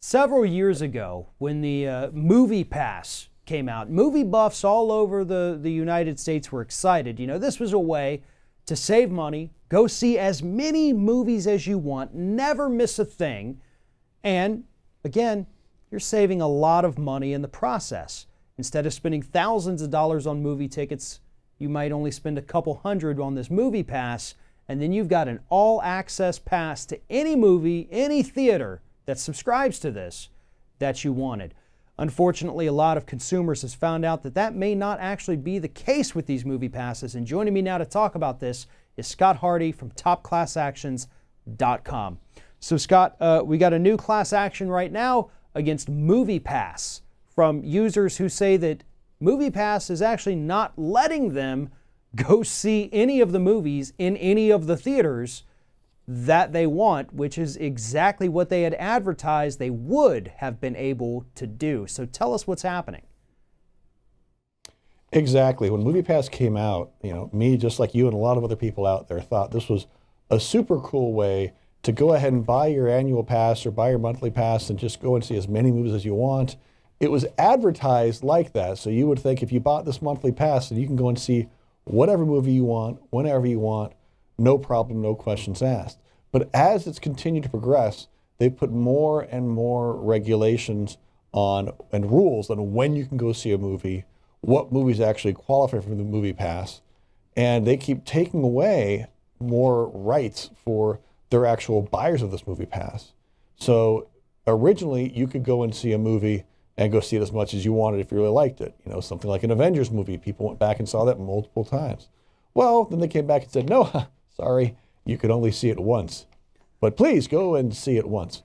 Several years ago, when the Movie Pass came out, movie buffs all over the United States were excited. You know, this was a way to save money, go see as many movies as you want, never miss a thing, and again, you're saving a lot of money in the process. Instead of spending thousands of dollars on movie tickets, you might only spend a couple hundred on this Movie Pass, and then you've got an all-access pass to any movie, any theater that subscribes to this that you wanted. Unfortunately, a lot of consumers has found out that that may not actually be the case with these movie passes. And joining me now to talk about this is Scott Hardy from TopClassActions.com. So Scott, we got a new class action right now against Movie Pass from users who say that Movie Pass is actually not letting them go see any of the movies in any of the theaters that they want, which is exactly what they had advertised they would have been able to do. So tell us what's happening. Exactly. When MoviePass came out, me, just like you and a lot of other people out there, thought this was a super cool way to go ahead and buy your annual pass or buy your monthly pass and just go and see as many movies as you want. It was advertised like that. So you would think if you bought this monthly pass, then you can go and see whatever movie you want, whenever you want, no problem, no questions asked. But as it's continued to progress, they've put more and more regulations on and rules on when you can go see a movie, what movies actually qualify for the Movie Pass, and they keep taking away more rights for their actual buyers of this Movie Pass. So originally, you could go and see a movie and go see it as much as you wanted if you really liked it. Something like an Avengers movie, people went back and saw that multiple times. Well, then they came back and said, no, sorry, you could only see it once, but please go and see it once.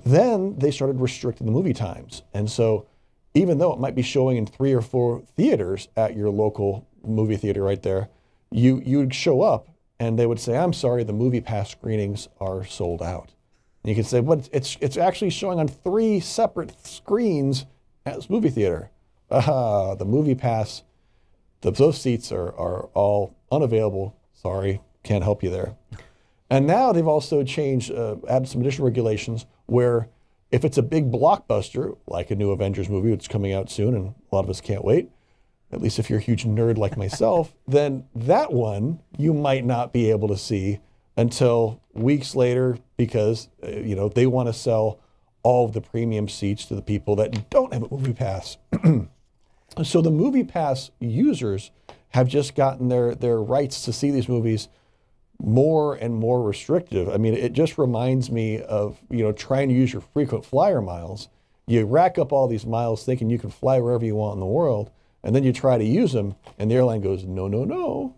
Then they started restricting the movie times. And so even though it might be showing in 3 or 4 theaters at your local movie theater right there, you'd show up and they would say, I'm sorry, the Movie Pass screenings are sold out. And you can say, but it's actually showing on 3 separate screens at this movie theater. The Movie Pass, those seats are all unavailable. Sorry, can't help you there. And now they've also changed, added some additional regulations where if it's a big blockbuster, like a new Avengers movie that's coming out soon, and a lot of us can't wait, at least if you're a huge nerd like myself, then that one you might not be able to see until weeks later because they want to sell all of the premium seats to the people that don't have a Movie Pass. So the Movie Pass users have just gotten their rights to see these movies more and more restrictive. I mean, it just reminds me of, trying to use your frequent flyer miles. You rack up all these miles thinking you can fly wherever you want in the world, and then you try to use them, and the airline goes, no, no, no.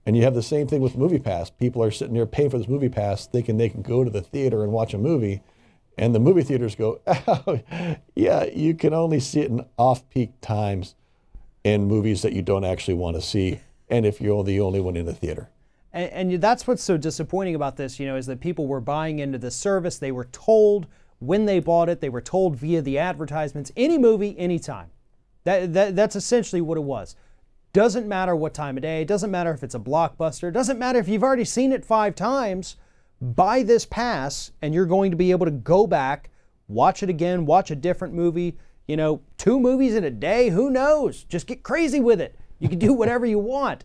And you have the same thing with Movie Pass. People are sitting there paying for this Movie Pass thinking they can go to the theater and watch a movie, and the movie theaters go, oh, yeah, you can only see it in off-peak times in movies that you don't actually want to see, and if you're the only one in the theater. And that's what's so disappointing about this, is that people were buying into the service. They were told when they bought it, they were told via the advertisements, any movie, anytime. That's essentially what it was. Doesn't matter what time of day, doesn't matter if it's a blockbuster, doesn't matter if you've already seen it 5 times, buy this pass and you're going to be able to go back, watch it again, watch a different movie, 2 movies in a day, who knows? Just get crazy with it. You can do whatever you want.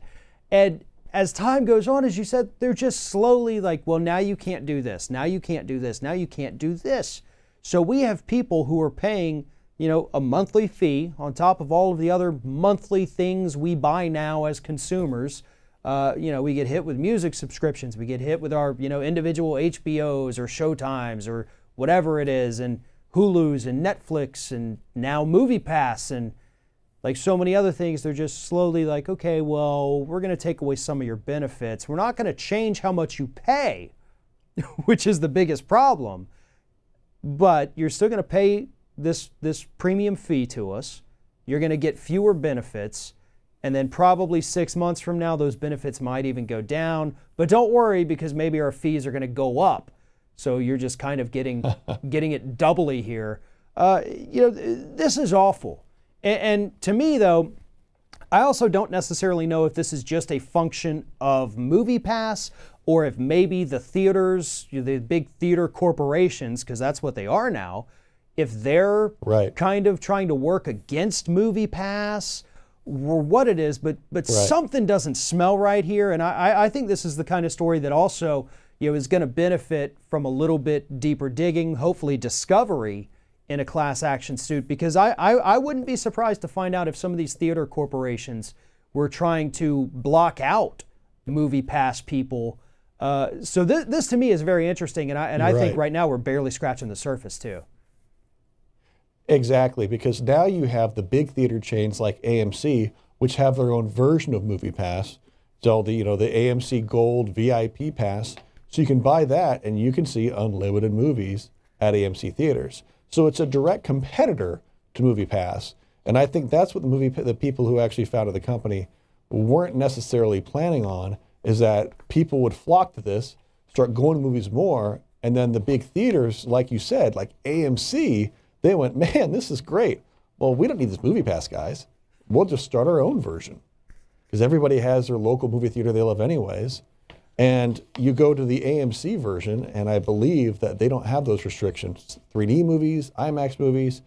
And as time goes on, as you said, they're just slowly like, well, now you can't do this. Now you can't do this. Now you can't do this. So we have people who are paying, a monthly fee on top of all of the other monthly things we buy now as consumers. We get hit with music subscriptions. We get hit with our, individual HBOs or Showtimes or whatever it is, and Hulu's and Netflix and now Movie Pass and like so many other things. They're just slowly like, okay, well, we're going to take away some of your benefits. We're not going to change how much you pay, which is the biggest problem, but you're still going to pay this premium fee to us. You're going to get fewer benefits, and then probably 6 months from now, those benefits might even go down. But don't worry, because maybe our fees are going to go up. So you're just kind of getting it doubly here. This is awful. And to me, though, I also don't necessarily know if this is just a function of Movie Pass or if maybe the theaters, the big theater corporations, because that's what they are now, if they're Right. kind of trying to work against MoviePass or what it is, but something doesn't smell right here. And I think this is the kind of story that also, you know, is going to benefit from a little bit deeper digging, hopefully discovery in a class action suit, because I wouldn't be surprised to find out if some of these theater corporations were trying to block out MoviePass people. So this to me is very interesting, and I think right now we're barely scratching the surface too. Exactly, because now you have the big theater chains like AMC, which have their own version of MoviePass. So the AMC Gold VIP Pass, so you can buy that and you can see unlimited movies at AMC theaters. So it's a direct competitor to MoviePass, and I think that's what the people who actually founded the company weren't necessarily planning on, is that people would flock to this, start going to movies more, and then the big theaters, like you said, like AMC, they went, man, this is great. Well, we don't need this MoviePass, guys. We'll just start our own version, because everybody has their local movie theater they love anyways. And you go to the AMC version, and I believe that they don't have those restrictions. 3D movies, IMAX movies,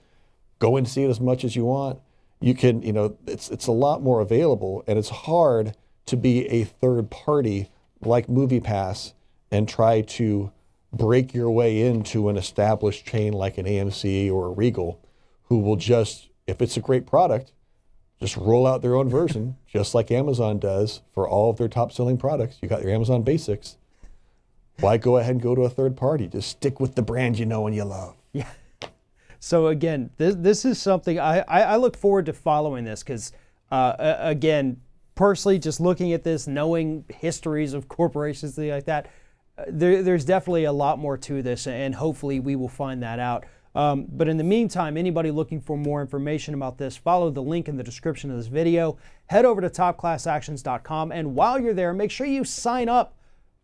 go and see it as much as you want. You can, it's a lot more available, and it's hard to be a third party like MoviePass and try to break your way into an established chain like an AMC or a Regal, who will just, if it's a great product, just roll out their own version, just like Amazon does for all of their top-selling products. You got your Amazon Basics. Why go ahead and go to a third party? Just stick with the brand you know and you love. Yeah. So again, this is something I look forward to following this, because again, personally, just looking at this, knowing histories of corporations, things like that, there's definitely a lot more to this, and hopefully we will find that out. But in the meantime, anybody looking for more information about this, follow the link in the description of this video. Head over to topclassactions.com, and while you're there, make sure you sign up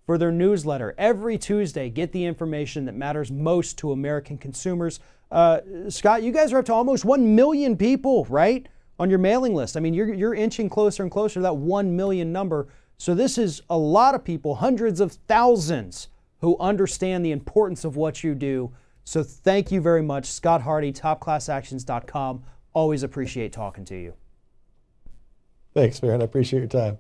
for their newsletter. Every Tuesday, get the information that matters most to American consumers. Scott, you guys are up to almost 1 million people, right, on your mailing list. I mean, you're inching closer and closer to that 1 million number. So this is a lot of people, hundreds of thousands, who understand the importance of what you do. So thank you very much, Scott Hardy, topclassactions.com. Always appreciate talking to you. Thanks, man. I appreciate your time.